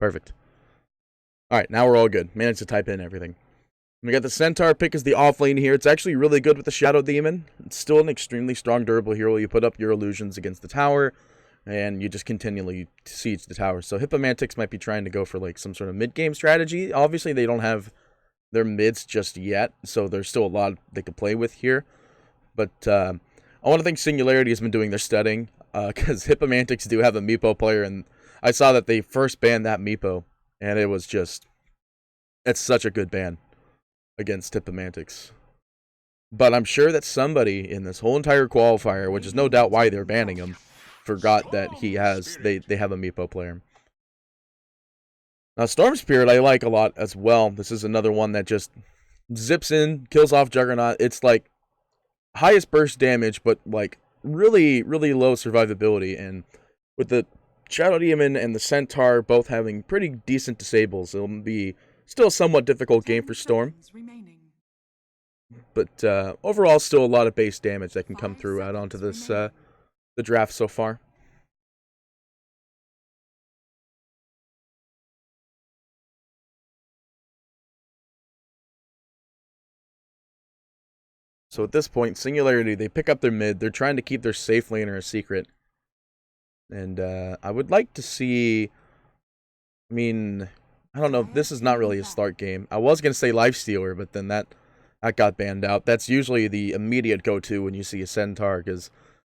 Perfect. Alright, now we're all good. Managed to type in everything. We got the Centaur pick as the off lane here. It's actually really good with the Shadow Demon. It's still an extremely strong, durable hero. You put up your illusions against the tower, and you just continually siege the tower. So Hippomaniacs might be trying to go for like some sort of mid-game strategy. Obviously, they don't have their mids just yet, so there's still a lot they could play with here. But I want to think Singularity has been doing their studying, because Hippomaniacs do have a Meepo player, and I saw that they first banned that Meepo, and it was just... It's such a good ban against Hippomaniacs. But I'm sure that somebody in this whole entire qualifier, which is no doubt why they're banning him, forgot that they have a Meepo player. Now, Storm Spirit I like a lot as well. This is another one that just zips in, kills off Juggernaut. It's like highest burst damage, but like really, really low survivability. And with the Shadow Demon and the Centaur both having pretty decent disables, it'll be still a somewhat difficult game for Storm. But overall, still a lot of base damage that can come through out onto this the draft so far. So at this point, Singularity, they pick up their mid. They're trying to keep their safe laner a secret. And I would like to see... I mean, I don't know. This is not really a start game. I was going to say Lifestealer, but then that got banned out. That's usually the immediate go-to when you see a Centaur, because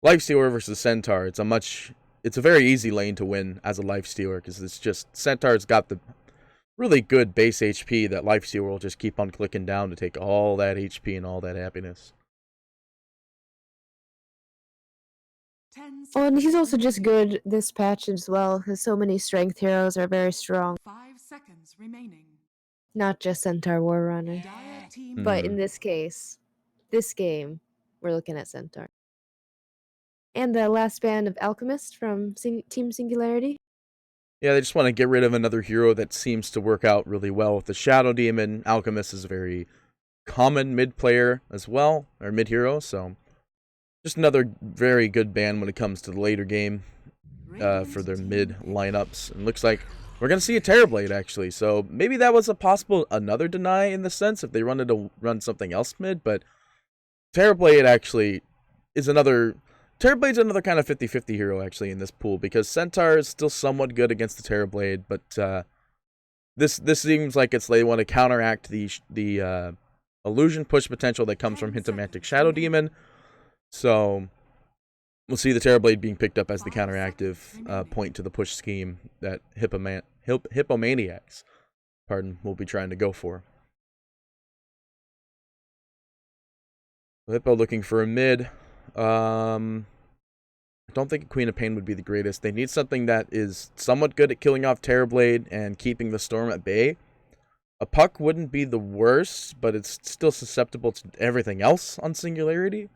Lifestealer versus Centaur, it's a very easy lane to win as a Lifestealer, because it's just... Centaur's got the really good base HP that Lifestealer will just keep on clicking down to take all that HP and all that happiness. Oh, and he's also just good this patch as well, because so many strength heroes are very strong. 5 seconds remaining. Not just Centaur War Runner. But in this case, this game, we're looking at Centaur. And the last band of Alchemist from Team Singularity. Yeah, they just want to get rid of another hero that seems to work out really well with the Shadow Demon. Alchemist is a very common mid player as well, or mid hero, so just another very good ban when it comes to the later game for their mid lineups. And looks like we're going to see a Terrorblade actually, so maybe that was a possible another deny in the sense if they wanted to run something else mid, but Terrorblade actually is another... Terrorblade's another kind of 50-50 hero, actually, in this pool, because Centaur is still somewhat good against the Terrorblade, but this seems like they want to counteract the illusion push potential that comes from Hippomaniacs Shadow Demon, so we'll see the Terrorblade being picked up as the counteractive point to the push scheme that Hippomaniacs will be trying to go for. Hippo looking for a mid. I don't think Queen of Pain would be the greatest. They need something that is somewhat good at killing off Terrorblade and keeping the Storm at bay. A Puck wouldn't be the worst, but it's still susceptible to everything else on Singularity.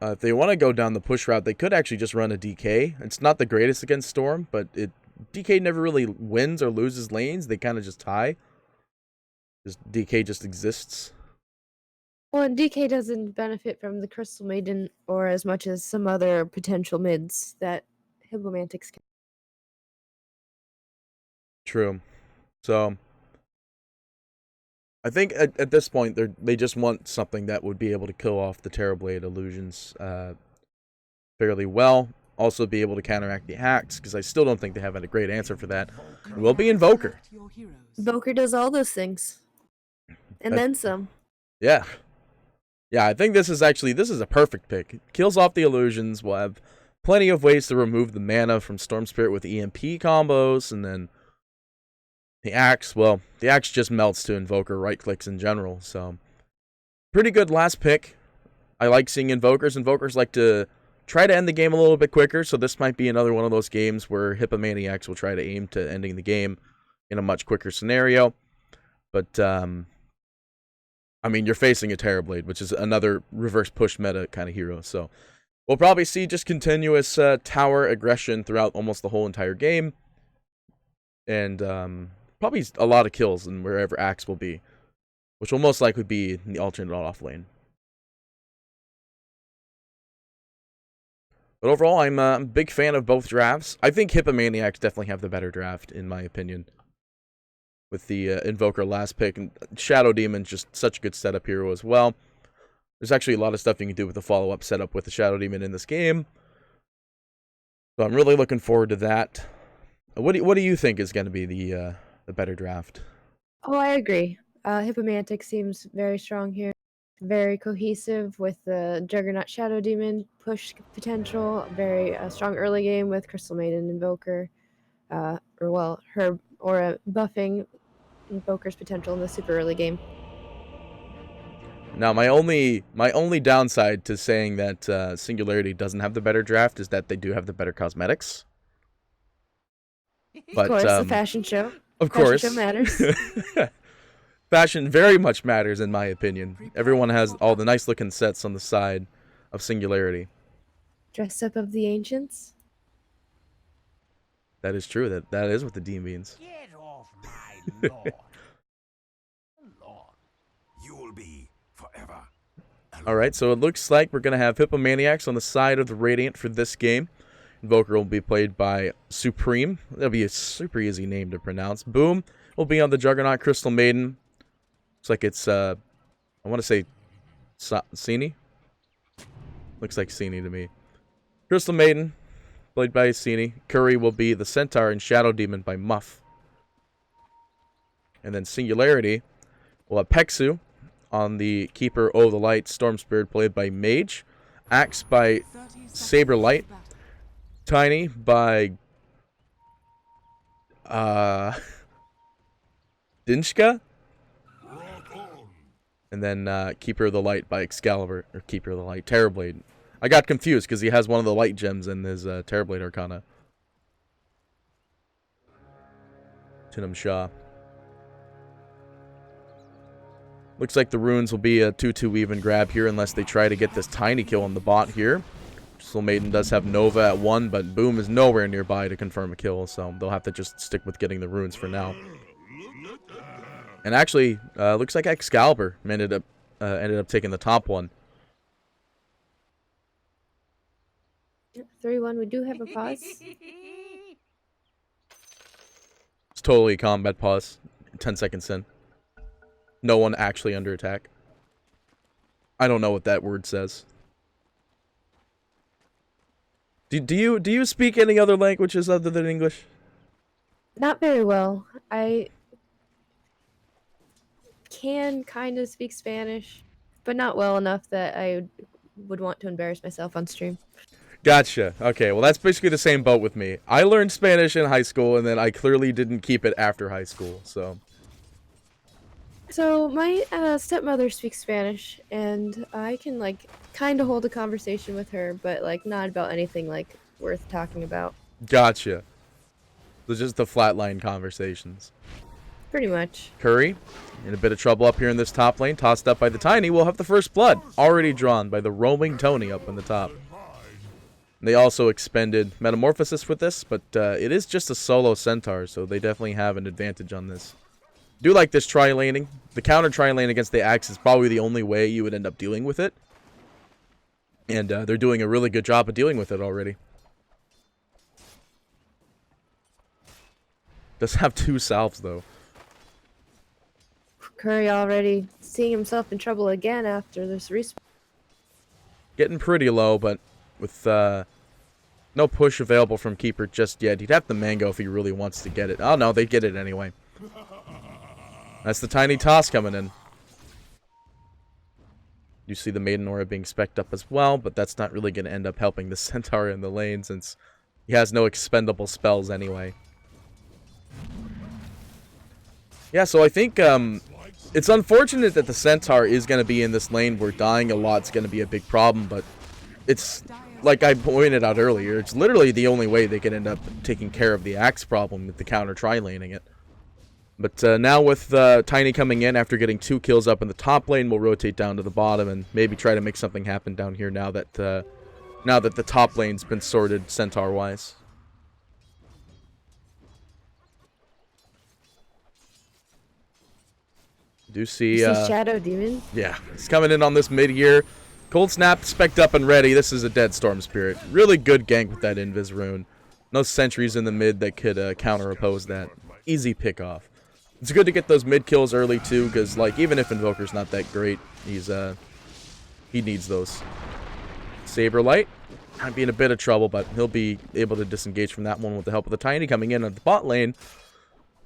If they want to go down the push route, they could actually just run a DK. It's not the greatest against Storm, but DK never really wins or loses lanes. They kind of just tie. DK just exists. Well, and DK doesn't benefit from the Crystal Maiden or as much as some other potential mids that Hippomaniacs can. True. So, I think at this point, they just want something that would be able to kill off the Terrorblade illusions fairly well. Also be able to counteract the hacks, because I still don't think they have a great answer for that. It will be Invoker. Invoker does all those things. And then some. Yeah. Yeah, I think this is a perfect pick. It kills off the illusions. We'll have plenty of ways to remove the mana from Storm Spirit with EMP combos, and then the axe, well, the axe just melts to Invoker right clicks in general, so pretty good last pick. I like seeing Invokers. Invokers like to try to end the game a little bit quicker, so this might be another one of those games where Hippomaniacs will try to aim to ending the game in a much quicker scenario. But I mean, you're facing a Terrorblade, which is another reverse push meta kind of hero. So we'll probably see just continuous tower aggression throughout almost the whole entire game. And probably a lot of kills in wherever Axe will be, which will most likely be in the alternate off lane. But overall, I'm a big fan of both drafts. I think Hippomaniacs definitely have the better draft, in my opinion. With the Invoker last pick. And Shadow Demon, just such a good setup hero as well. There's actually a lot of stuff you can do with the follow-up setup with the Shadow Demon in this game. So I'm really looking forward to that. What do you think is going to be the better draft? Oh, I agree. Hippomantic seems very strong here. Very cohesive with the Juggernaut Shadow Demon push potential. Very strong early game with Crystal Maiden Invoker. Her Aura buffing Invoker's potential in the super early game. Now, my only downside to saying that Singularity doesn't have the better draft is that they do have the better cosmetics. But, of course, the fashion show. Of course. Fashion show matters. Fashion very much matters, in my opinion. Everyone has all the nice-looking sets on the side of Singularity. Dress up of the ancients. That is true. That is what the D means. Get off my lawn. You will be forever. Alright, so it looks like we're going to have Hippomaniacs on the side of the Radiant for this game. Invoker will be played by Supreme. That'll be a super easy name to pronounce. Boom will be on the Juggernaut Crystal Maiden. Looks like it's, I want to say Cini. Looks like Cini to me. Crystal Maiden, played by Cini. Curry will be the Centaur and Shadow Demon by Muff. And then Singularity will have Pexu on the Keeper of the Light, Storm Spirit played by Mage. Axe by 30 seconds Saber Light. to battle. Tiny by Dinshka. And then Keeper of the Light by Excalibur, or Keeper of the Light, Terrorblade. I got confused because he has one of the light gems in his Terrorblade Arcana. Tinam Shah. Looks like the runes will be a 2-2 even grab here unless they try to get this tiny kill on the bot here. Crystal Maiden does have Nova at 1, but Boom is nowhere nearby to confirm a kill, so they'll have to just stick with getting the runes for now. And actually, looks like Excalibur ended up taking the top one. 3-1, we do have a pause. It's totally a combat pause. 10 seconds in. No one actually under attack. I don't know what that word says. Do you speak any other languages other than English? Not very well. I can kind of speak Spanish, but not well enough that I would want to embarrass myself on stream. Gotcha. Okay, well that's basically the same boat with me. I learned Spanish in high school, and then I clearly didn't keep it after high school, so... So my stepmother speaks Spanish, and I can like kind of hold a conversation with her, but like not about anything like worth talking about. Gotcha. So just the flatline conversations. Pretty much. Curry, in a bit of trouble up here in this top lane, tossed up by the Tiny, will have the first blood, already drawn by the roaming Tony up in the top. They also expended Metamorphosis with this, but it is just a solo Centaur, so they definitely have an advantage on this. Do like this tri-laning. The counter tri-lane against the Axe is probably the only way you would end up dealing with it. And they're doing a really good job of dealing with it already. Does have 2 salves, though. Curry already seeing himself in trouble again after this respawn. Getting pretty low, but with no push available from Keeper just yet. He'd have the Mango if he really wants to get it. Oh, no, they get it anyway. That's the Tiny toss coming in. You see the Maiden Aura being spec'd up as well, but that's not really going to end up helping the Centaur in the lane since he has no expendable spells anyway. Yeah, so I think it's unfortunate that the Centaur is going to be in this lane where dying a lot's going to be a big problem, but it's, like I pointed out earlier, it's literally the only way they can end up taking care of the Axe problem with the counter tri-laning it. But now with Tiny coming in after getting 2 kills up in the top lane, we'll rotate down to the bottom and maybe try to make something happen down here now that the top lane's been sorted Centaur-wise. Do see Shadow Demon. yeah, he's coming in on this mid here. Cold Snap, spec'd up and ready. This is a dead Storm Spirit. Really good gank with that Invis rune. No sentries in the mid that could counter-oppose that. Easy pick-off. It's good to get those mid kills early, too, because, like, even if Invoker's not that great, he needs those. Saberlight might be in a bit of trouble, but he'll be able to disengage from that one with the help of the Tiny coming in on the bot lane.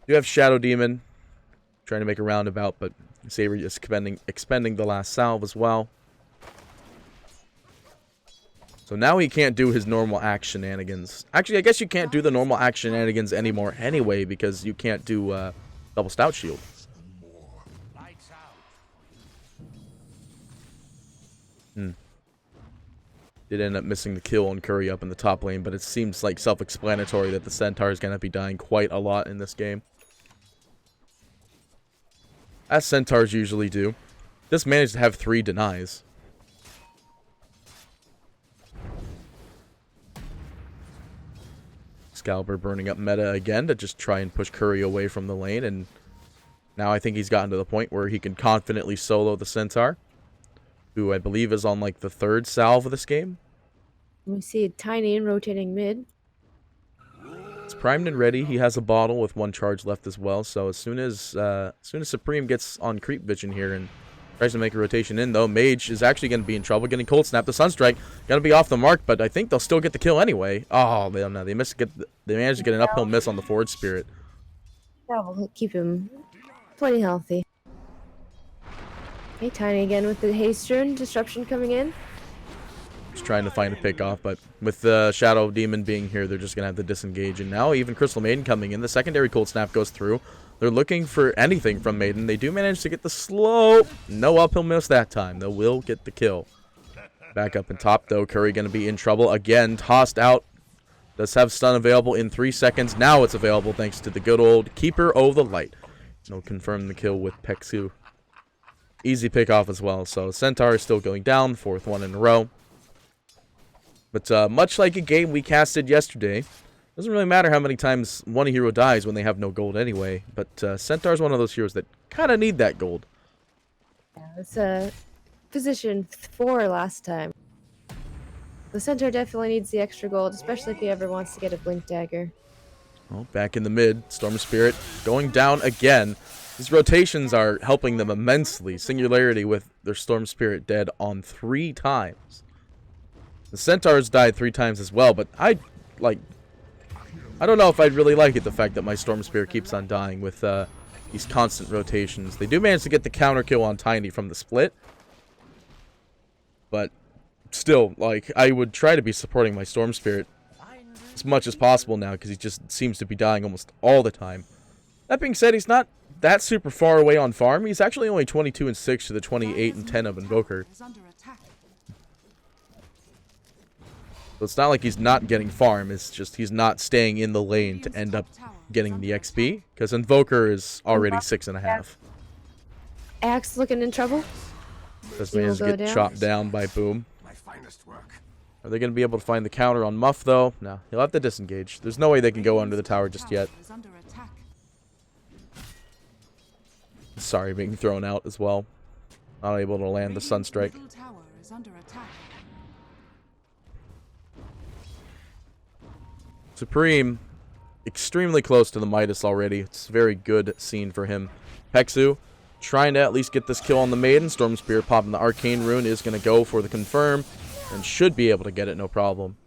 You have Shadow Demon trying to make a roundabout, but Saber is expending the last salve as well. So now he can't do his normal axe shenanigans. Actually, I guess you can't do the normal axe shenanigans anymore anyway, because you can't do double stout shield. Did end up missing the kill on Curry up in the top lane, but it seems like self-explanatory that the Centaur is going to be dying quite a lot in this game. As Centaurs usually do. Just managed to have 3 denies. Excalibur burning up meta again to just try and push Curry away from the lane, and now I think he's gotten to the point where he can confidently solo the Centaur, who I believe is on like the 3rd salve of this game. We see Tiny and rotating mid. It's primed and ready. He has a bottle with 1 charge left as well, so as soon as Supreme gets on creep vision here and tries to make a rotation in, though, Mage is actually going to be in trouble getting Cold Snap. The Sunstrike going to be off the mark, but I think they'll still get the kill anyway. Oh, they managed to get an uphill miss on the Forward Spirit. That will keep him plenty healthy. Hey, Tiny again with the haste rune. Disruption coming in. Just trying to find a pick off, but with the Shadow Demon being here, they're just going to have to disengage. And now even Crystal Maiden coming in. The secondary Cold Snap goes through. They're looking for anything from Maiden. They do manage to get the slow. No uphill miss that time. They will get the kill. Back up in top, though. Curry going to be in trouble. Again, tossed out. Does have stun available in 3 seconds. Now it's available thanks to the good old Keeper of the Light. They'll confirm the kill with Peksu. Easy pick off as well. So Centaur is still going down. 4th one in a row. But much like a game we casted yesterday, doesn't really matter how many times one hero dies when they have no gold anyway. But Centaur is one of those heroes that kind of need that gold. Yeah, it's a position 4 last time. The Centaur definitely needs the extra gold, especially if he ever wants to get a Blink Dagger. Well, back in the mid, Storm Spirit going down again. These rotations are helping them immensely. Singularity with their Storm Spirit dead on 3 times. The Centaurs died 3 times as well, but I don't know if I'd really like it, the fact that my Storm Spirit keeps on dying with these constant rotations. They do manage to get the counter kill on Tiny from the split. But still, like, I would try to be supporting my Storm Spirit as much as possible now, because he just seems to be dying almost all the time. That being said, he's not that super far away on farm. He's actually only 22 and 6 to the 28 and 10 of Invoker. So it's not like he's not getting farm, it's just he's not staying in the lane to end up getting the XP, because Invoker is already 6.5. Axe looking in trouble. Does manage to get chopped down by Boom. Are they going to be able to find the counter on Muff, though? No, he'll have to disengage. There's no way they can go under the tower just yet. Sorry, being thrown out as well. Not able to land the Sunstrike. Supreme, extremely close to the Midas already. It's a very good scene for him. Peksu, trying to at least get this kill on the Maiden. Storm Spirit popping the Arcane Rune is going to go for the confirm. And should be able to get it, no problem.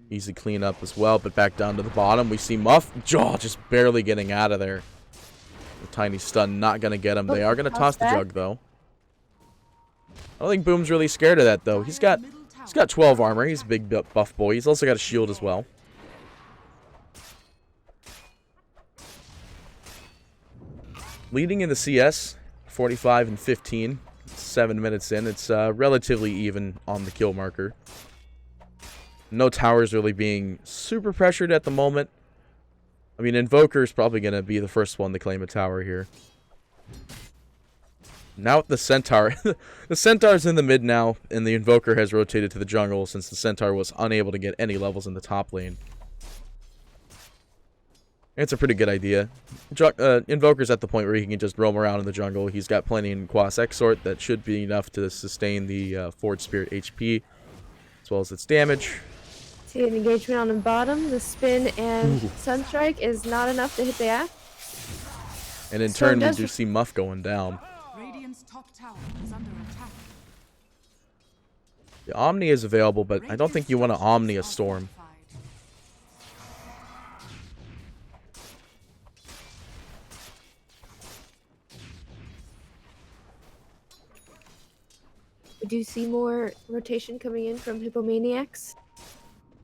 Easy cleanup as well, but back down to the bottom. We see Muff, just barely getting out of there. The tiny stun not going to get him. They are going to toss the jug, though. I don't think Boom's really scared of that, though. He's got 12 armor. He's a big buff boy. He's also got a shield as well. Leading in the CS, 45 and 15. 7 minutes in. It's relatively even on the kill marker. No towers really being super pressured at the moment. I mean, Invoker is probably going to be the first one to claim a tower here. Now with the Centaur. The Centaur's in the mid now, and the Invoker has rotated to the jungle since the Centaur was unable to get any levels in the top lane. It's a pretty good idea. Invoker's at the point where he can just roam around in the jungle. He's got plenty in Quas Exort that should be enough to sustain the Forge Spirit HP, as well as its damage. See an engagement on the bottom. The spin and Sunstrike is not enough to hit the axe. And in Storm turn, we does do see Muff going down. Radiant's top tower is under attack. The Omni is available, but I don't think you want to Omni a Storm. We do see more rotation coming in from Hippomaniacs.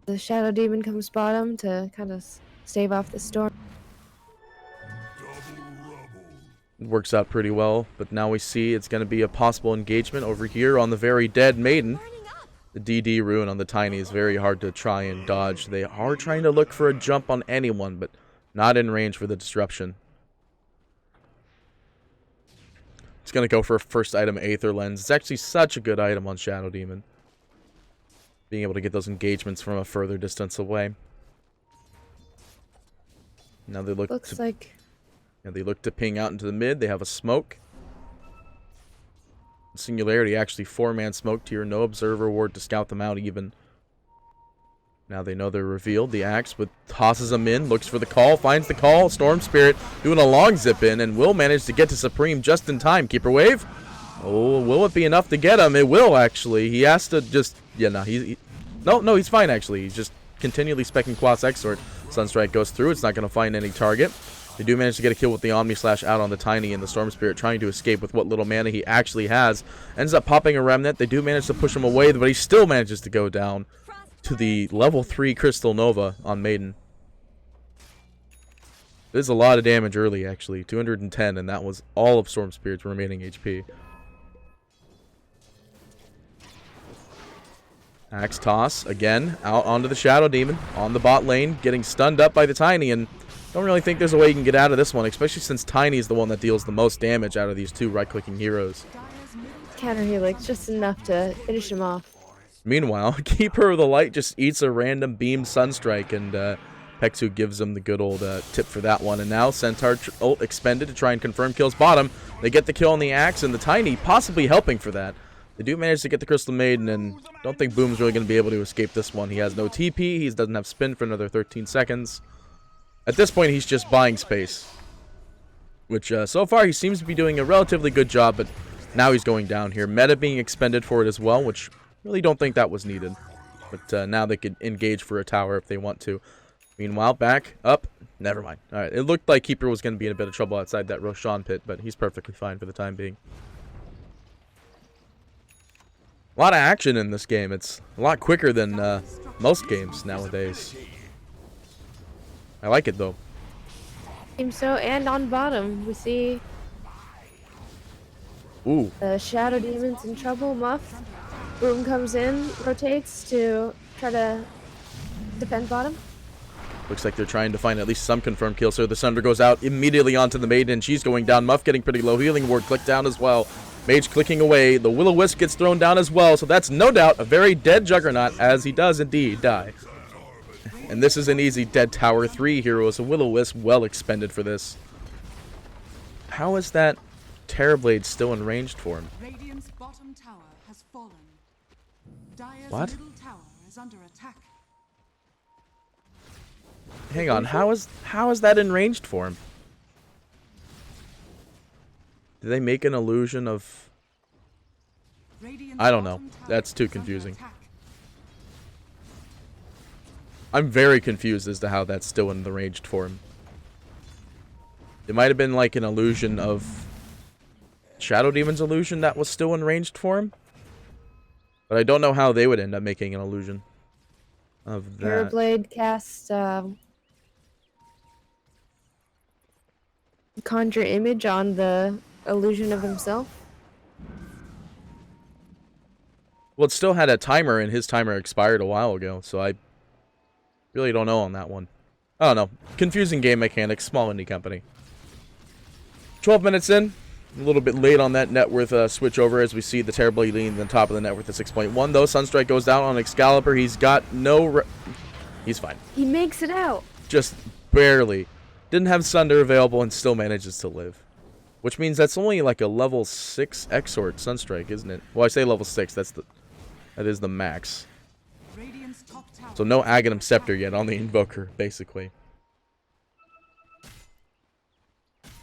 The Shadow Demon comes bottom to kind of stave off the storm. It works out pretty well, but now we see it's going to be a possible engagement over here on the very dead Maiden. The DD rune on the Tiny is very hard to try and dodge. They are trying to look for a jump on anyone, but not in range for the disruption. It's going to go for a first item, Aether Lens. It's actually such a good item on Shadow Demon. Being able to get those engagements from a further distance away. Now they look they look to ping out into the mid. They have a smoke. Singularity actually 4-man smoked here. No observer ward to scout them out even. Now they know they're revealed. The axe tosses them in, looks for the call, finds the call. Storm Spirit doing a long zip in and will manage to get to Supreme just in time. Keeper Wave. Oh, will it be enough to get him? It will actually. He has to just no, he's fine actually. He's just continually specking Quas Exort. Sunstrike goes through. It's not going to find any target. They do manage to get a kill with the Omni Slash out on the Tiny, and the Storm Spirit trying to escape with what little mana he actually has. Ends up popping a Remnant. They do manage to push him away, but he still manages to go down to the level 3 Crystal Nova on Maiden. There's a lot of damage early, actually. 210, and that was all of Storm Spirit's remaining HP. Axe toss, again, out onto the Shadow Demon, on the bot lane, getting stunned up by the Tiny, and don't really think there's a way you can get out of this one, especially since Tiny is the one that deals the most damage out of these two right-clicking heroes. Counter Helix, just enough to finish him off. Meanwhile, Keeper of the Light just eats a random beam Sunstrike, and Pexu gives him the good old tip for that one. And now Centaur ult expended to try and confirm kills bottom. They get the kill on the Axe, and the Tiny possibly helping for that. They do manage to get the Crystal Maiden, and don't think Boom's really going to be able to escape this one. He has no TP, he doesn't have spin for another 13 seconds. At this point, he's just buying space. Which, so far, he seems to be doing a relatively good job, but now he's going down here. Meta being expended for it as well, which really don't think that was needed. But now they could engage for a tower if they want to. Meanwhile, back, up, never mind. Alright, it looked like Keeper was going to be in a bit of trouble outside that Roshan pit, but he's perfectly fine for the time being. A lot of action in this game. It's a lot quicker than most games nowadays. I like it, though. Seems so, and on bottom, we see the Shadow Demon's in trouble. Muff. Boom comes in, rotates to try to defend bottom. Looks like they're trying to find at least some confirmed kills. So the Sunder goes out immediately onto the Maiden, and she's going down. Muff getting pretty low. Healing ward clicked down as well. Mage clicking away. The Will-O-Wisp gets thrown down as well. So that's no doubt a very dead Juggernaut, as he does indeed die. And this is an easy dead tower. 3 heroes. A Will-O-Wisp well expended for this. How is that Terrorblade still in ranged for him? Radiant's bottom tower has fallen. Dire's What? middle tower is under attack. Hang on. How is that in ranged for him? Did they make an illusion of... Radiant's I don't know. bottom tower That's too is under confusing. attack. I'm very confused as to how that's still in the ranged form. It might have been like an illusion of Shadow Demon's illusion that was still in ranged form. But I don't know how they would end up making an illusion of that. Terrorblade cast conjure image on the illusion of himself. Well, it still had a timer, and his timer expired a while ago, so I really don't know on that one. I don't know. Confusing game mechanics, small indie company. 12 minutes in. A little bit late on that net worth switch over as we see the Terrorblade leading on the top of the net worth at 6.1, though. Sunstrike goes down on Excalibur. He's got no... He's fine. He makes it out. Just barely. Didn't have Sunder available and still manages to live. Which means that's only like a level 6 Exort Sunstrike, isn't it? Well, I say level 6, that is the max. So no Aghanim Scepter yet on the Invoker, basically.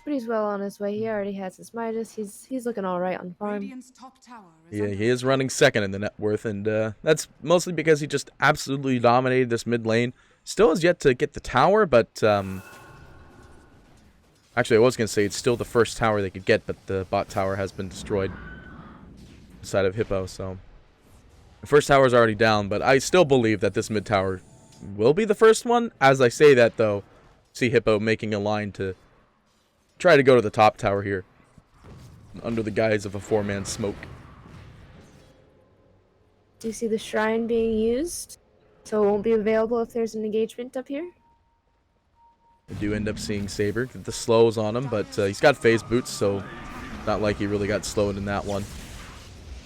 But he's well on his way. He already has his Midas. He's looking all right on the farm. Yeah, he is running second in the net worth, and that's mostly because he just absolutely dominated this mid lane. Still has yet to get the tower, but actually I was going to say it's still the first tower they could get, but the bot tower has been destroyed inside of Hippo, so the first tower is already down, but I still believe that this mid tower will be the first one. As I say that, though, see Hippo making a line to try to go to the top tower here under the guise of a 4-man smoke. Do you see the shrine being used? So it won't be available if there's an engagement up here? I do end up seeing Saber get the slows on him, but he's got phase boots, so not like he really got slowed in that one.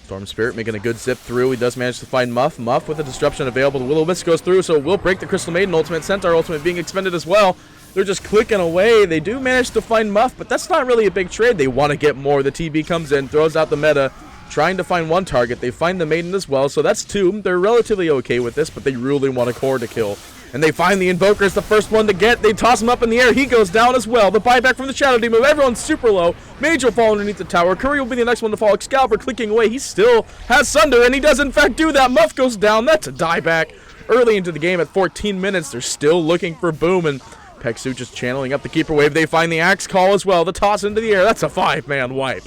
Storm Spirit making a good zip through. He does manage to find Muff. Muff with a disruption available. The Will-O-Wisp goes through, so it will break the Crystal Maiden ultimate. Centaur ultimate being expended as well. They're just clicking away. They do manage to find Muff, but that's not really a big trade. They want to get more. The TB comes in, throws out the meta, trying to find one target. They find the Maiden as well, so that's 2. They're relatively okay with this, but they really want a core to kill. And they find the Invoker as the first one to get. They toss him up in the air. He goes down as well. The buyback from the Shadow Demon. Everyone's super low. Mage will fall underneath the tower. Curry will be the next one to fall. Excalibur clicking away. He still has Sunder, and he does in fact do that. Muff goes down. That's a dieback. Early into the game at 14 minutes. They're still looking for Boom, and Peksu just channeling up the Keeper Wave. They find the Axe Call as well. The toss into the air. That's a 5-man wipe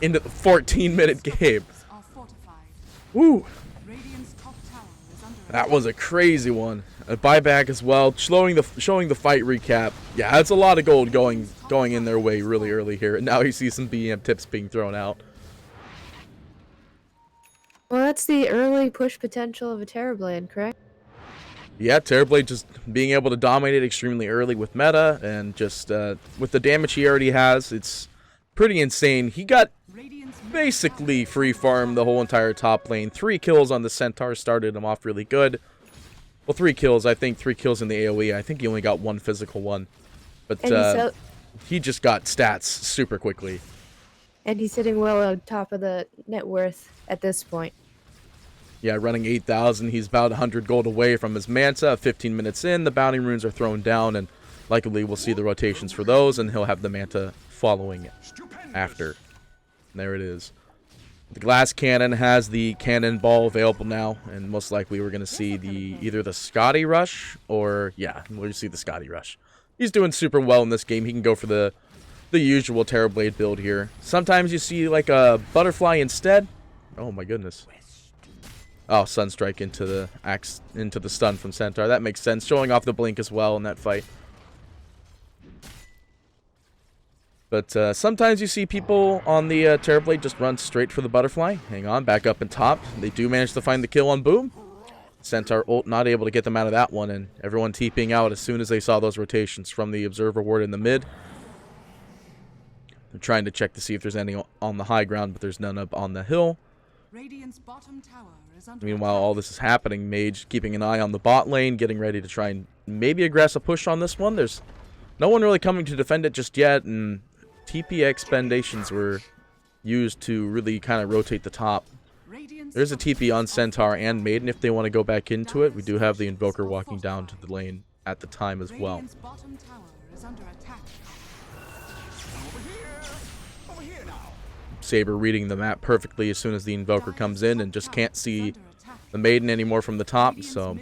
into the 14-minute game. Woo. That was a crazy one. A buyback as well, showing the fight recap. Yeah, that's a lot of gold going in their way really early here. And now you see some BM tips being thrown out. Well, that's the early push potential of a Terrorblade, correct? Yeah, Terrorblade just being able to dominate extremely early with meta, and just with the damage he already has, it's pretty insane. He got basically free farmed the whole entire top lane. 3 kills on the Centaur started him off really good. Well, 3 kills. I think 3 kills in the AoE. I think he only got 1 physical one. But he just got stats super quickly. And he's sitting well on top of the net worth at this point. Yeah, running 8,000. He's about 100 gold away from his Manta. 15 minutes in, the bounty runes are thrown down, and likely we'll see the rotations for those, and he'll have the Manta following after. And there it is. The glass cannon has the cannonball available now, and most likely we're going to see either the Scotty Rush or, yeah, we'll see the Scotty Rush. He's doing super well in this game. He can go for the usual Terrorblade build here. Sometimes you see like a Butterfly instead. Oh my goodness. Oh, Sunstrike into the axe, into the stun from Centaur. That makes sense. Showing off the blink as well in that fight. But sometimes you see people on the Terrorblade just run straight for the Butterfly. Hang on, back up and top. They do manage to find the kill on Boom. Centaur ult not able to get them out of that one, and everyone TPing out as soon as they saw those rotations from the Observer Ward in the mid. They're trying to check to see if there's any on the high ground, but there's none up on the hill. Meanwhile, all this is happening. Mage keeping an eye on the bot lane, getting ready to try and maybe aggress a push on this one. There's no one really coming to defend it just yet, and TP expendations were used to really kind of rotate the top. There's a TP on Centaur and Maiden if they want to go back into it. We do have the Invoker walking down to the lane at the time as well. Saber reading the map perfectly as soon as the Invoker comes in and just can't see the Maiden anymore from the top, so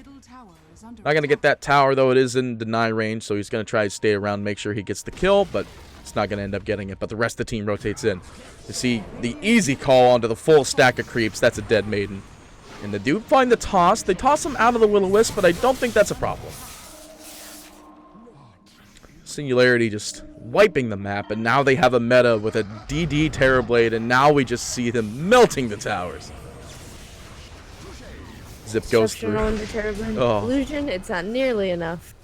not going to get that tower, though it is in deny range, so he's going to try to stay around, make sure he gets the kill, but it's not going to end up getting it. But the rest of the team rotates in. You see the easy call onto the full stack of creeps. That's a dead Maiden. And they do find the toss. They toss him out of the Will-O-Wisp, but I don't think that's a problem. Singularity just wiping the map, and now they have a meta with a DD Terrorblade, and now we just see them melting the towers. Zip goes through. Illusion, it's not nearly enough.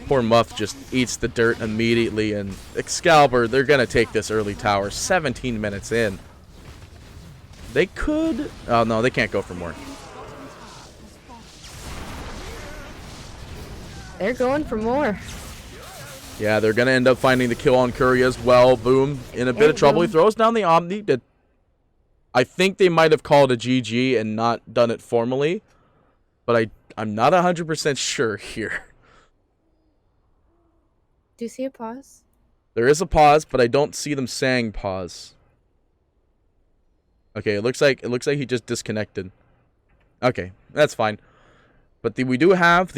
Poor Muff just eats the dirt immediately, and Excalibur, they're going to take this early tower 17 minutes in. They could... Oh, no, they can't go for more. They're going for more. Yeah, they're going to end up finding the kill on Curry as well. Boom. In a bit of trouble. He throws down the Omni. I think they might have called a GG and not done it formally. But I'm not 100% sure here. Do you see a pause? There is a pause, but I don't see them saying pause. Okay, it looks like he just disconnected. Okay, that's fine. But we do have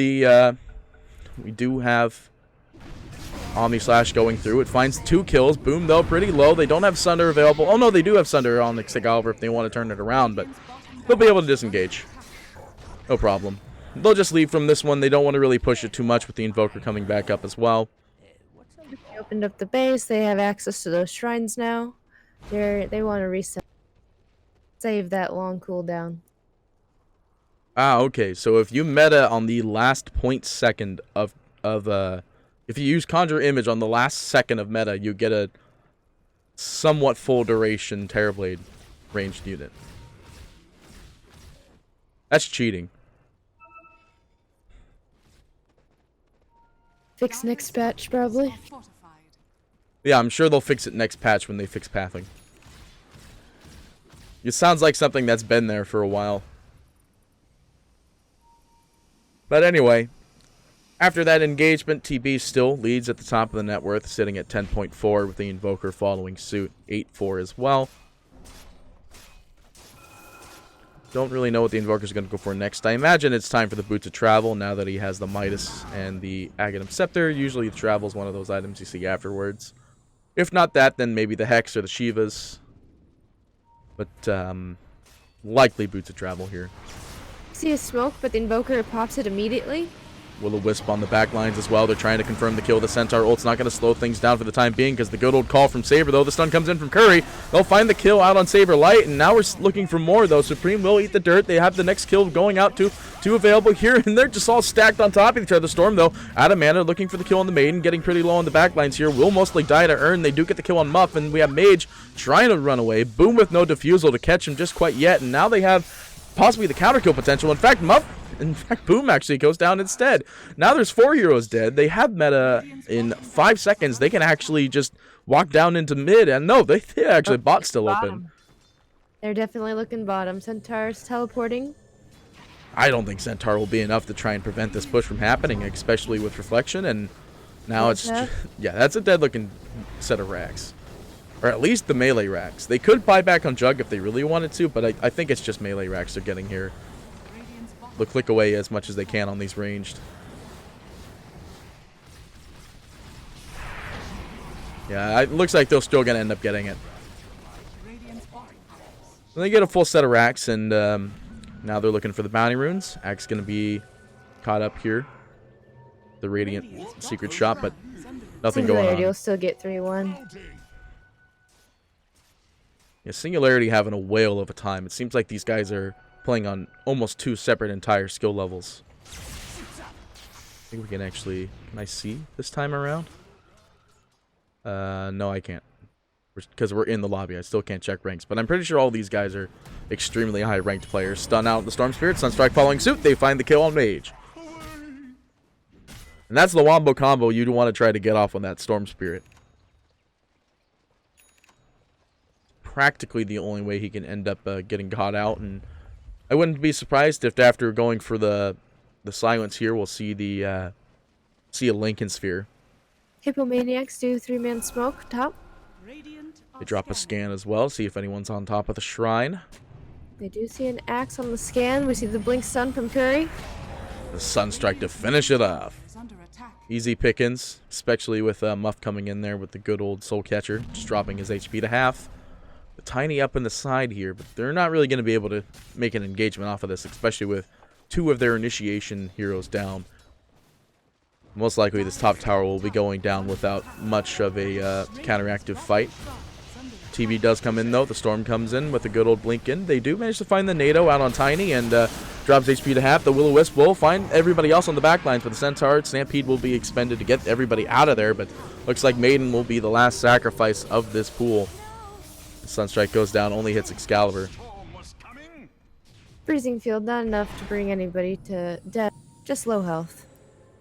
Omni Slash going through. It finds 2 kills. Boom, though, pretty low. They don't have Sunder available. Oh, no, they do have Sunder on Excalibur if they want to turn it around, but they'll be able to disengage. No problem. They'll just leave from this one. They don't want to really push it too much with the Invoker coming back up as well. They opened up the base. They have access to those shrines now. They want to reset. Save that long cooldown. Ah, okay. So if you meta on the last 0.2 of if you use Conjure Image on the last second of meta, you get a somewhat full duration Terrorblade ranged unit. That's cheating. Fix next patch, probably. Yeah, I'm sure they'll fix it next patch when they fix pathing. It sounds like something that's been there for a while. But anyway, after that engagement, TB still leads at the top of the net worth, sitting at 10.4 with the Invoker following suit, 8.4 as well. Don't really know what the Invoker's going to go for next. I imagine it's time for the Boots of Travel now that he has the Midas and the Aghanim Scepter. Usually the Travel is one of those items you see afterwards. If not that, then maybe the Hex or the Shivas. But likely Boots of Travel here. See a smoke, but the Invoker pops it immediately. Will-O-Wisp on the back lines as well. They're trying to confirm the kill. The Centaur ult's not going to slow things down for the time being because the good old call from Saber, though. The stun comes in from Curry. They'll find the kill out on Saber Light, and now we're looking for more, though. Supreme will eat the dirt. They have the next kill going out to two available here, and they're just all stacked on top of each other. Storm, though, out of mana, looking for the kill on the Maiden, getting pretty low on the back lines here. Will mostly die to earn. They do get the kill on Muff, and we have Mage trying to run away. Boom with no defusal to catch him just quite yet, and now they have possibly the counter kill potential. In fact, Boom actually goes down instead. Now there's 4 heroes dead. They have meta in 5 seconds. They can actually just walk down into mid. And no, they actually bot's still open. They're definitely looking bottom. Centaur's teleporting. I don't think Centaur will be enough to try and prevent this push from happening, especially with Reflection. And now it's... Yeah, that's a dead looking set of racks. Or at least the melee racks. They could buy back on Jug if they really wanted to, but I think it's just melee racks they're getting here. They'll click away as much as they can on these ranged. Yeah, it looks like they're still going to end up getting it. So they get a full set of racks, and now they're looking for the bounty runes. Axe going to be caught up here. The Radiant secret shot, but nothing going on. You'll still get 3-1. Yeah, Singularity having a whale of a time. It seems like these guys are playing on almost 2 separate entire skill levels. I think we can actually... Can I see this time around? No, I can't. Because we're in the lobby. I still can't check ranks. But I'm pretty sure all these guys are extremely high-ranked players. Stun out the Storm Spirit. Sunstrike following suit. They find the kill on Mage. And that's the wombo combo you'd want to try to get off on that Storm Spirit. Practically the only way he can end up getting caught out, and I wouldn't be surprised if after going for the silence here, we'll see a Lincoln Sphere. Hippomaniacs do 3-man smoke top. They drop a scan as well, see if anyone's on top of the shrine. They do see an axe on the scan. We see the blink stun from Curry. The Sunstrike to finish it off. Easy pickings, especially with Muff coming in there with the good old Soul Catcher, just dropping his HP to half. The Tiny up in the side here, but they're not really going to be able to make an engagement off of this, especially with 2 of their initiation heroes down. Most likely this top tower will be going down without much of a counteractive fight. TB does come in, though. The Storm comes in with a good old blink in. They do manage to find the NATO out on Tiny and drops HP to half. The Will-O-Wisp will find everybody else on the backline for the Centaur. Stampede will be expended to get everybody out of there, but looks like Maiden will be the last sacrifice of this pool. Sunstrike goes down, only hits Excalibur. Freezing field, not enough to bring anybody to death. Just low health.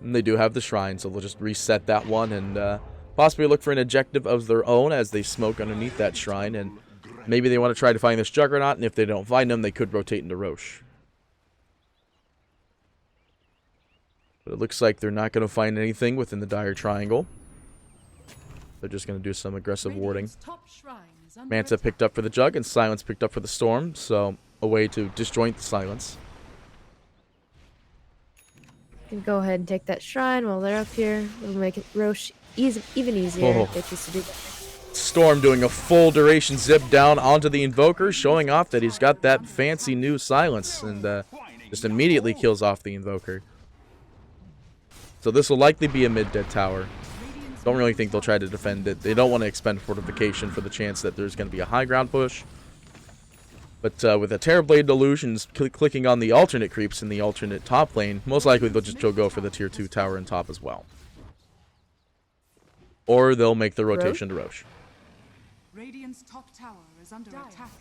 And they do have the shrine, so they'll just reset that one and possibly look for an objective of their own as they smoke underneath that shrine. And maybe they want to try to find this Juggernaut, and if they don't find him, they could rotate into Roche. But it looks like they're not going to find anything within the Dire Triangle. They're just going to do some aggressive warding. Manta picked up for the Jug, and Silence picked up for the Storm, so a way to disjoint the Silence. Can go ahead and take that shrine while they're up here. It'll make it Roche even easier if they choose to do that. Storm doing a full duration zip down onto the Invoker, showing off that he's got that fancy new Silence, and just immediately kills off the Invoker. So this will likely be a mid-dead tower. Don't really think they'll try to defend it. They don't want to expend Fortification for the chance that there's going to be a high ground push. But with the Terrorblade Delusions clicking on the alternate creeps in the alternate top lane, most likely they'll just go for the tier 2 tower in top as well. Or they'll make the rotation to Roche. Radiant's top tower is under attack.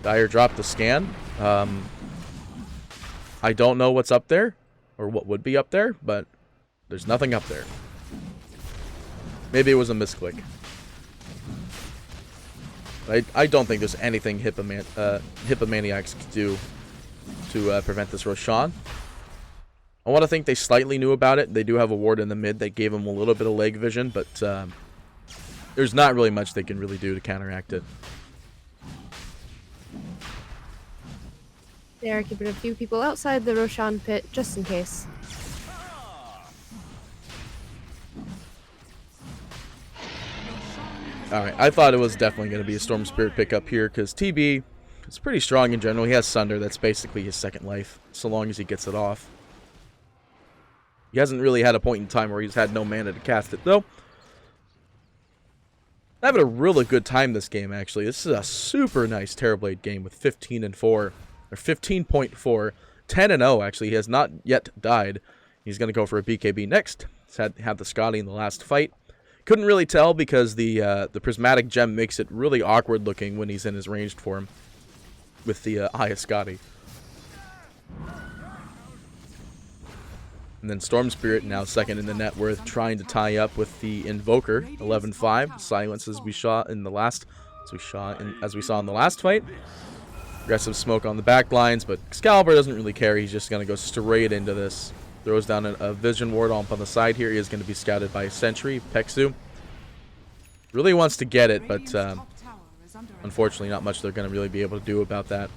Dire dropped the scan. I don't know what's up there, or what would be up there, but there's nothing up there. Maybe it was a misclick. I don't think there's anything Hippomaniacs could do to prevent this Roshan. I want to think they slightly knew about it. They do have a ward in the mid that gave them a little bit of leg vision, but there's not really much they can really do to counteract it. They are keeping a few people outside the Roshan pit just in case. Alright, I thought it was definitely going to be a Storm Spirit pickup here, because TB is pretty strong in general. He has Sunder, that's basically his second life, so long as he gets it off. He hasn't really had a point in time where he's had no mana to cast it, though. Having a really good time this game, actually. This is a super nice Terrorblade game with 15-4, or 15.4, 10-0, actually. He has not yet died. He's going to go for a BKB next. He's had the Scotty in the last fight. Couldn't really tell because the prismatic gem makes it really awkward looking when he's in his ranged form with the Eye of Scotty. And then Storm Spirit now second in the net worth, trying to tie up with the Invoker 11-5. Silence as we saw in the last as we saw in the last fight. Aggressive smoke on the back lines, but Excalibur doesn't really care. He's just gonna go straight into this. Throws down a vision ward on the side here. He is going to be scouted by a sentry, Peksu. Really wants to get it, but unfortunately not much they're going to really be able to do about that.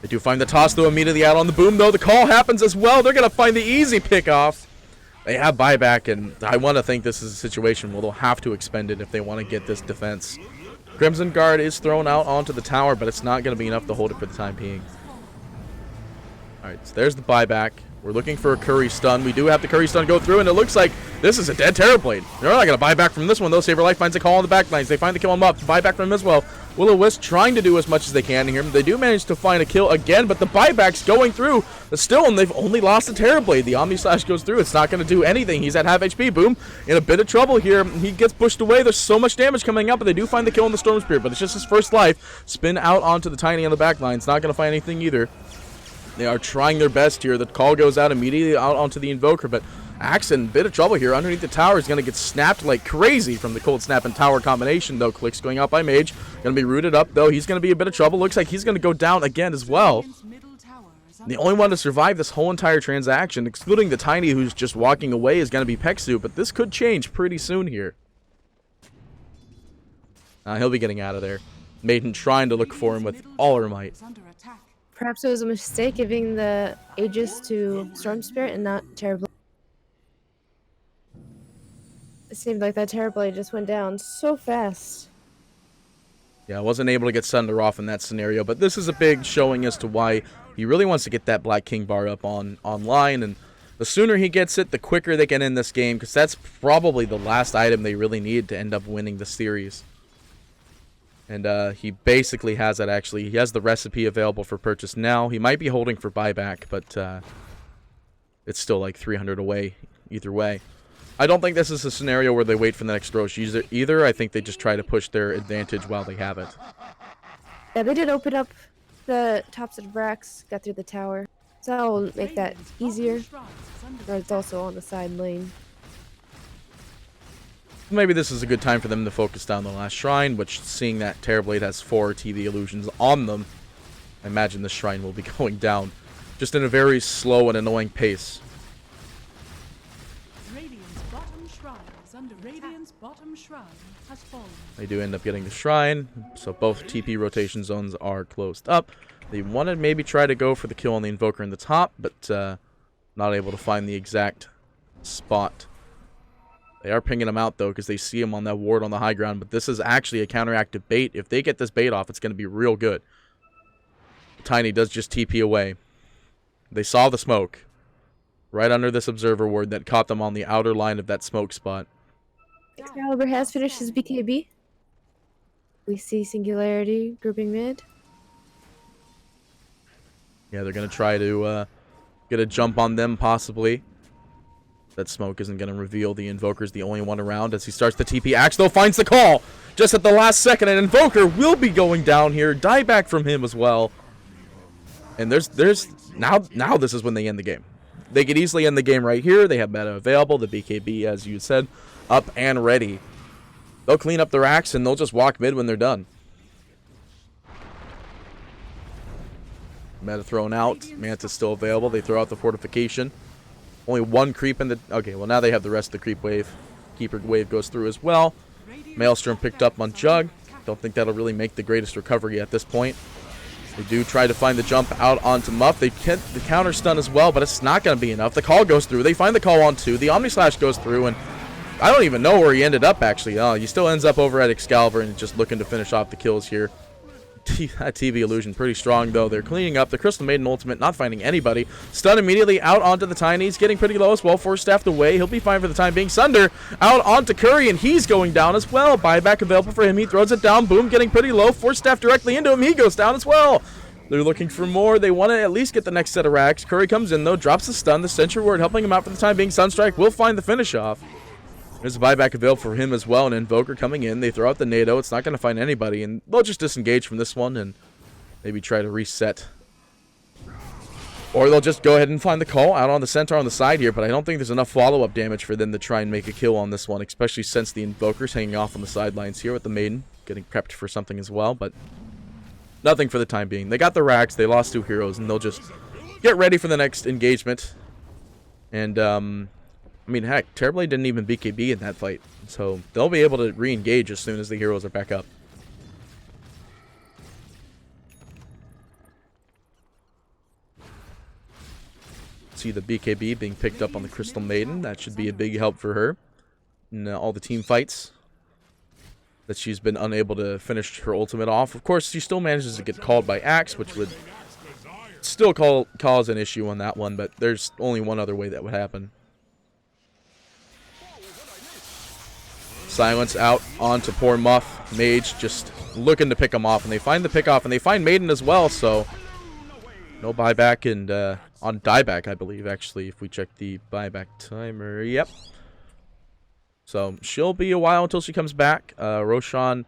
They do find the toss, though, immediately out on the boom, though. The call happens as well. They're going to find the easy pick off. They have buyback, and I want to think this is a situation where they'll have to expend it if they want to get this defense. Crimson Guard is thrown out onto the tower, but it's not going to be enough to hold it for the time being. Alright, so there's the buyback. We're looking for a Curry stun. We do have the Curry stun go through, and it looks like this is a dead Terrorblade. They're not going to buy back from this one, though. Saberlight finds a call on the back lines. They find the kill him up. Buy back from him as well. Will-O-Wisp trying to do as much as they can here. They do manage to find a kill again, but the buyback's going through. Still, and they've only lost a Terrorblade. The Omni Slash goes through. It's not going to do anything. He's at half HP. Boom. In a bit of trouble here. He gets pushed away. There's so much damage coming up, but they do find the kill on the Storm Spirit, but it's just his first life. Spin out onto the Tiny on the back line. It's not going to find anything either. They are trying their best here. The call goes out immediately out onto the Invoker, but Axe in a bit of trouble here. Underneath the tower is going to get snapped like crazy from the Cold Snap and Tower combination, though. Clicks going out by Mage. Going to be rooted up, though. He's going to be a bit of trouble. Looks like he's going to go down again as well. The only one to survive this whole entire transaction, excluding the Tiny who's just walking away, is going to be Peksu, but this could change pretty soon here. He'll be getting out of there. Maiden trying to look for him with all her might. Perhaps it was a mistake giving the Aegis to Storm Spirit and not Terrorblade. It seemed like that Terrorblade just went down so fast. Yeah, I wasn't able to get Sunder off in that scenario, but this is a big showing as to why he really wants to get that Black King bar up online, and the sooner he gets it, the quicker they can end this game, because that's probably the last item they really need to end up winning the series. And he basically has that, actually. He has the recipe available for purchase now. He might be holding for buyback, but it's still like 300 away either way. I don't think this is a scenario where they wait for the next Roche either. I think they just try to push their advantage while they have it. Yeah, they did open up the tops of the Brax, got through the tower. So that will make that easier. Or it's also on the side lane. Maybe this is a good time for them to focus down the last shrine, which, seeing that Terrorblade has 4 TV illusions on them, I imagine the shrine will be going down. Just in a very slow and annoying pace. Radiant's bottom shrine is under Radiant's bottom shrine has fallen. They do end up getting the shrine, so both TP rotation zones are closed up. They want to maybe try to go for the kill on the Invoker in the top, but not able to find the exact spot. They are pinging him out, though, because they see him on that ward on the high ground, but this is actually a counteractive bait. If they get this bait off, it's going to be real good. Tiny does just TP away. They saw the smoke right under this observer ward that caught them on the outer line of that smoke spot. Excalibur has finished his BKB. We see Singularity grouping mid. Yeah, they're going to try to get a jump on them, possibly. That smoke isn't going to reveal the Invoker's the only one around as he starts the TP. Axe, though, finds the call just at the last second, and Invoker will be going down here. Dieback from him as well. And now this is when they end the game. They could easily end the game right here. They have meta available, the BKB, as you said, up and ready. They'll clean up their axe, and they'll just walk mid when they're done. Meta thrown out. Manta's still available. They throw out the fortification. Only one creep in the... Okay, well, now they have the rest of the creep wave. Keeper wave goes through as well. Maelstrom picked up on Jug. Don't think that'll really make the greatest recovery at this point. They do try to find the jump out onto Muff. They get the counter stun as well, but it's not going to be enough. The call goes through. They find the call on 2. The Omni Slash goes through, and I don't even know where he ended up, actually. He still ends up over at Excalibur and just looking to finish off the kills here. That TV illusion pretty strong, though. They're cleaning up the Crystal Maiden ultimate, not finding anybody. Stun immediately out onto the Tinies, getting pretty low as well. Force staffed away. He'll be fine for the time being. Sunder out onto Curry, and he's going down as well. Buyback available for him. He throws it down. Boom, getting pretty low. Force staff directly into him. He goes down as well. They're looking for more. They want to at least get the next set of racks. Curry comes in, though, drops the stun. The Sentry Ward helping him out for the time being. Sunstrike will find the finish off. There's a buyback available for him as well. An Invoker coming in. They throw out the NATO. It's not going to find anybody, and they'll just disengage from this one and maybe try to reset. Or they'll just go ahead and find the call out on the center on the side here, but I don't think there's enough follow-up damage for them to try and make a kill on this one, especially since the Invoker's hanging off on the sidelines here with the Maiden, getting prepped for something as well, but nothing for the time being. They got the racks, they lost 2 heroes, and they'll just get ready for the next engagement. And, I mean, heck, Terrorblade didn't even BKB in that fight, so they'll be able to re-engage as soon as the heroes are back up. See the BKB being picked up on the Crystal Maiden. That should be a big help for her in all the team fights that she's been unable to finish her ultimate off. Of course, she still manages to get called by Axe, which would still cause an issue on that one, but there's only one other way that would happen. Silence out onto poor Muff. Mage just looking to pick him off, and they find the pick off, and they find Maiden as well, so no buyback, and on dieback, I believe, actually, if we check the buyback timer. Yep. So she'll be a while until she comes back. Roshan,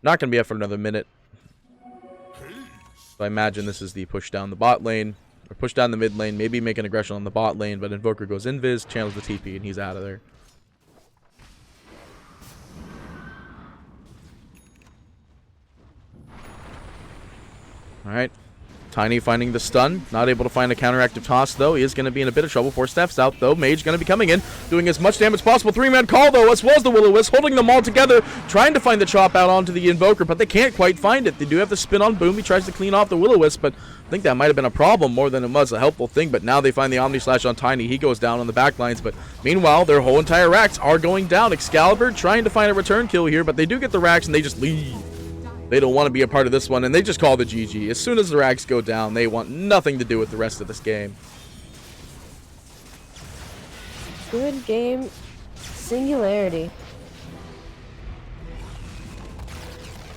not going to be up for another minute. So I imagine this is the push down the bot lane, or push down the mid lane, maybe make an aggression on the bot lane, but Invoker goes invis, channels the TP, and he's out of there. Alright. Tiny finding the stun. Not able to find a counteractive toss, though. He is going to be in a bit of trouble. 4 steps out, though. Mage going to be coming in, doing as much damage as possible. 3-man call, though, as well as the Will-O-Wisp, holding them all together, trying to find the chop out onto the Invoker, but they can't quite find it. They do have the spin on Boom. He tries to clean off the Will-O-Wisp, but I think that might have been a problem more than it was a helpful thing, but now they find the Omni Slash on Tiny. He goes down on the back lines, but meanwhile, their whole entire racks are going down. Excalibur trying to find a return kill here, but they do get the racks, and they just leave. They don't want to be a part of this one, and they just call the GG. As soon as the racks go down, they want nothing to do with the rest of this game. Good game. Singularity.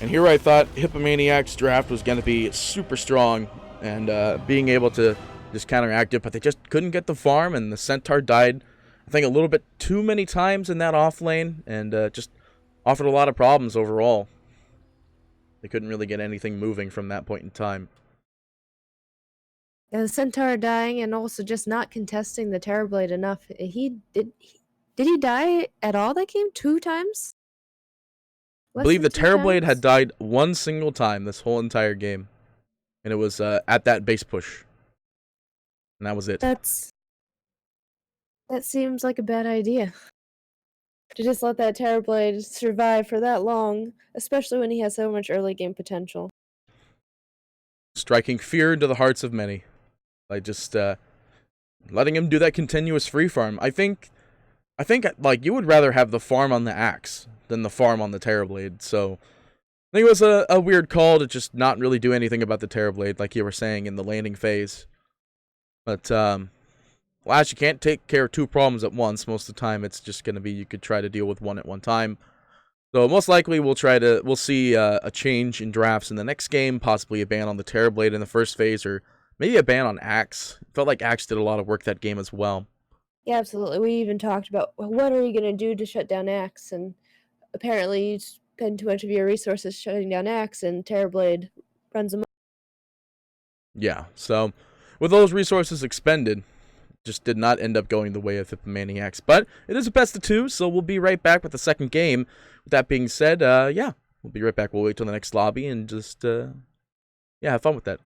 And here I thought Hippomaniacs draft was going to be super strong, and being able to just counteract it, but they just couldn't get the farm, and the Centaur died, I think, a little bit too many times in that off lane, and just offered a lot of problems overall. They couldn't really get anything moving from that point in time. The Centaur dying and also just not contesting the Terrorblade enough. Did he die at all that game? 2 times? I believe the Less than 2 Terrorblade had times? died one single time this whole entire game. And it was at that base push. And that was it. That seems like a bad idea. To just let that Terrorblade survive for that long, especially when he has so much early game potential. Striking fear into the hearts of many. By just letting him do that continuous free farm. I think like you would rather have the farm on the axe than the farm on the Terrorblade. So I think it was a weird call to just not really do anything about the Terrorblade, like you were saying in the landing phase. But Lash, you can't take care of 2 problems at once. Most of the time, it's just going to be you could try to deal with one at one time. So most likely, we'll see a change in drafts in the next game, possibly a ban on the Terrorblade in the first phase, or maybe a ban on Axe. Felt like Axe did a lot of work that game as well. Yeah, absolutely. We even talked about, well, what are you going to do to shut down Axe? And apparently you spend too much of your resources shutting down Axe, and Terrorblade runs them. Yeah, so with those resources expended, just did not end up going the way of Hippomaniacs. But it is a best of 2, so we'll be right back with the second game. With that being said, yeah, we'll be right back. We'll wait till the next lobby and just, yeah, have fun with that.